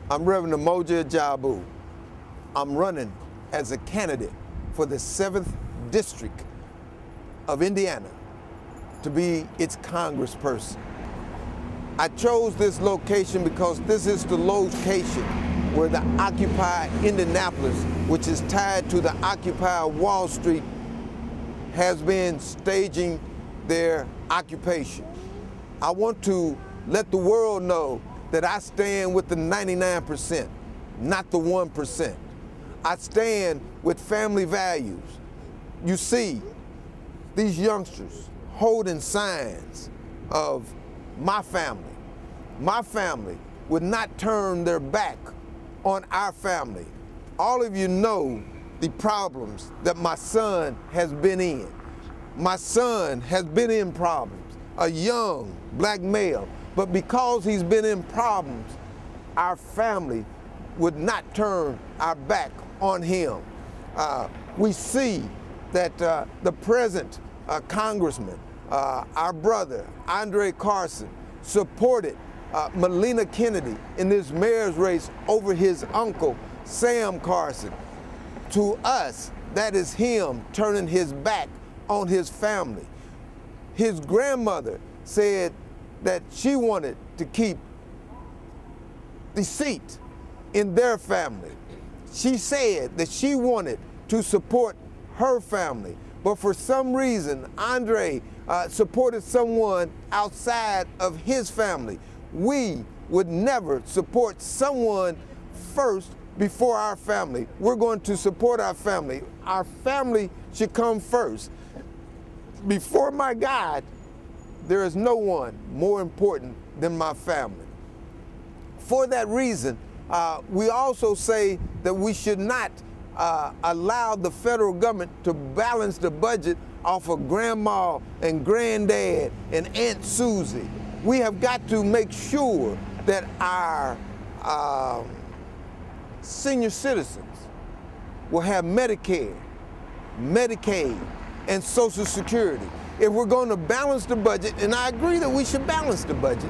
I'm Reverend Ajabu. I'm running as a candidate for the 7th District of Indiana to be its congressperson. I chose this location because this is the location where the Occupy Indianapolis, which is tied to the Occupy Wall Street, has been staging their occupation. I want to let the world know that I stand with the 99%, not the 1%. I stand with family values. You see these youngsters holding signs of my family. My family would not turn their back on our family. All of you know the problems that my son has been in. My son has been in problems, a young black male, but because he's been in problems, our family would not turn our back on him. We see that the present congressman, our brother, Andre Carson, supported Melina Kennedy in this mayor's race over his uncle, Sam Carson. To us, that is him turning his back on his family. His grandmother said that she wanted to keep the seat in their family. She said that she wanted to support her family, but for some reason, Andre supported someone outside of his family. We would never support someone first before our family. We're going to support our family. Our family should come first. Before my God, there is no one more important than my family. For that reason, we also say that we should not allow the federal government to balance the budget off of grandma and granddad and Aunt Susie. We have got to make sure that our senior citizens will have Medicare, Medicaid, and Social Security. If we're going to balance the budget, and I agree that we should balance the budget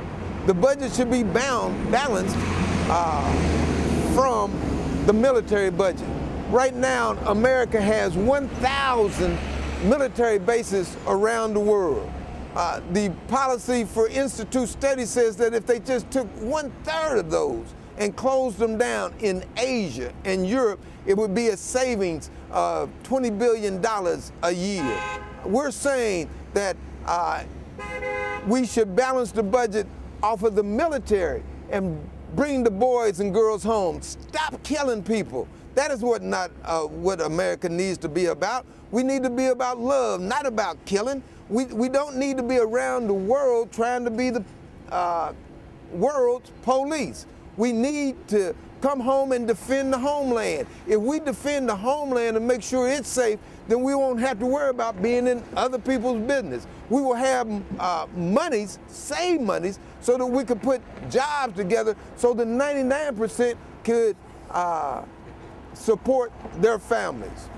should be balanced from the military budget. Right now, America has 1,000 military bases around the world. The policy for Institute Study says that if they just took 1/3 of those and closed them down in Asia and Europe, it would be a savings of $20 billion a year. We're saying that we should balance the budget off of the military and bring the boys and girls home. Stop killing people. That is what America needs to be about. We need to be about love, not about killing. We don't need to be around the world trying to be the world's police. We need to come home and defend the homeland. If we defend the homeland and make sure it's safe, then we won't have to worry about being in other people's business. We will have monies, save monies, so that we could put jobs together so the 99% could support their families.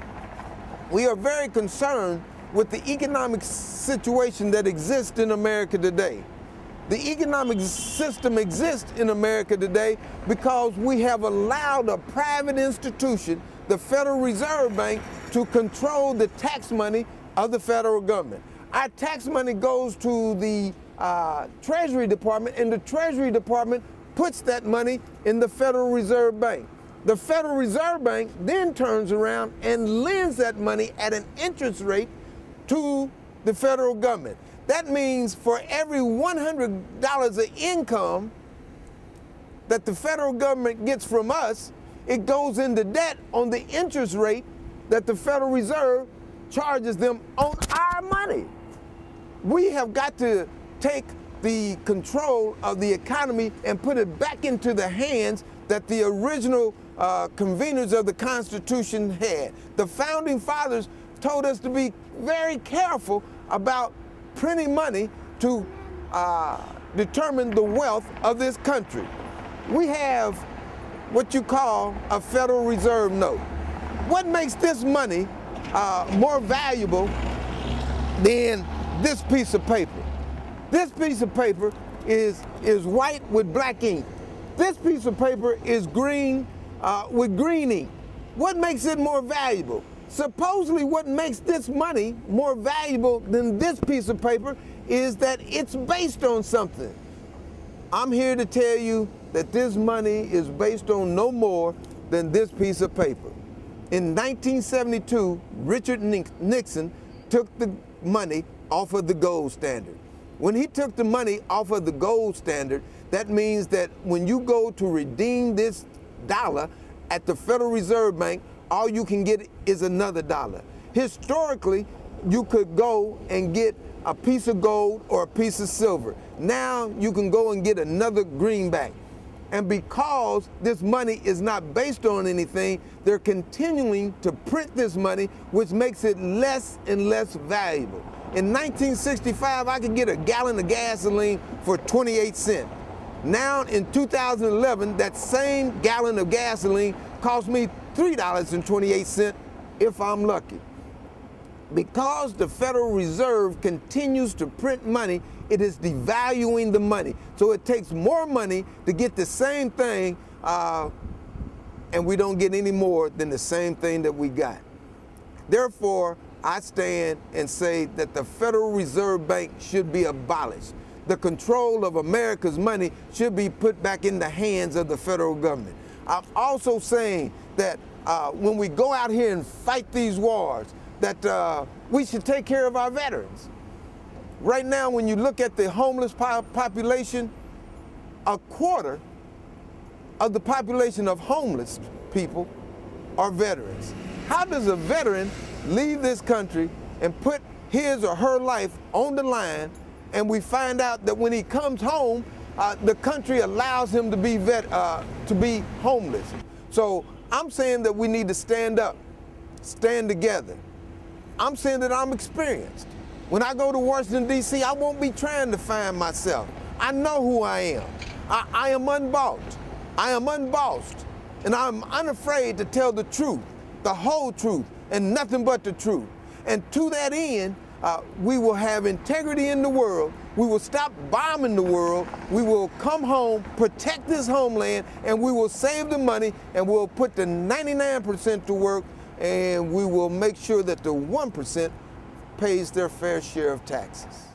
We are very concerned with the economic situation that exists in America today. The economic system exists in America today because we have allowed a private institution, the Federal Reserve Bank, to control the tax money of the federal government. Our tax money goes to the Treasury Department, and the Treasury Department puts that money in the Federal Reserve Bank. The Federal Reserve Bank then turns around and lends that money at an interest rate to the federal government. That means for every $100 of income that the federal government gets from us, it goes into debt on the interest rate that the Federal Reserve charges them on our money. We have got to take the control of the economy and put it back into the hands that the original conveners of the Constitution had. The Founding Fathers told us to be very careful about printing money to determine the wealth of this country. We have what you call a Federal Reserve note. What makes this money more valuable than this piece of paper? This piece of paper is white with black ink. This piece of paper is green with green ink. What makes it more valuable? Supposedly what makes this money more valuable than this piece of paper is that it's based on something. I'm here to tell you that this money is based on no more than this piece of paper. In 1972, Richard Nixon took the money off of the gold standard. When he took the money off of the gold standard, that means that when you go to redeem this dollar at the Federal Reserve Bank, all you can get is another dollar. Historically, you could go and get a piece of gold or a piece of silver. Now you can go and get another greenback. And because this money is not based on anything, they're continuing to print this money, which makes it less and less valuable. In 1965, I could get a gallon of gasoline for 28 cents. Now in 2011, that same gallon of gasoline cost me $3.28 if I'm lucky. Because the Federal Reserve continues to print money, it is devaluing the money. So it takes more money to get the same thing, and we don't get any more than the same thing that we got. Therefore, I stand and say that the Federal Reserve Bank should be abolished. The control of America's money should be put back in the hands of the federal government. I'm also saying that when we go out here and fight these wars, that we should take care of our veterans. Right now, when you look at the homeless population, a quarter of the population of homeless people are veterans. How does a veteran leave this country and put his or her life on the line, and we find out that when he comes home, the country allows him to be homeless? So I'm saying that we need to stand up, stand together. I'm saying that I'm experienced. When I go to Washington, D.C., I won't be trying to find myself. I know who I am. I am unbought. I am unbossed. And I'm unafraid to tell the truth, the whole truth, and nothing but the truth. And to that end, we will have integrity in the world. We will stop bombing the world. We will come home, protect this homeland, and we will save the money, and we'll put the 99% to work, and we will make sure that the 1% pays their fair share of taxes.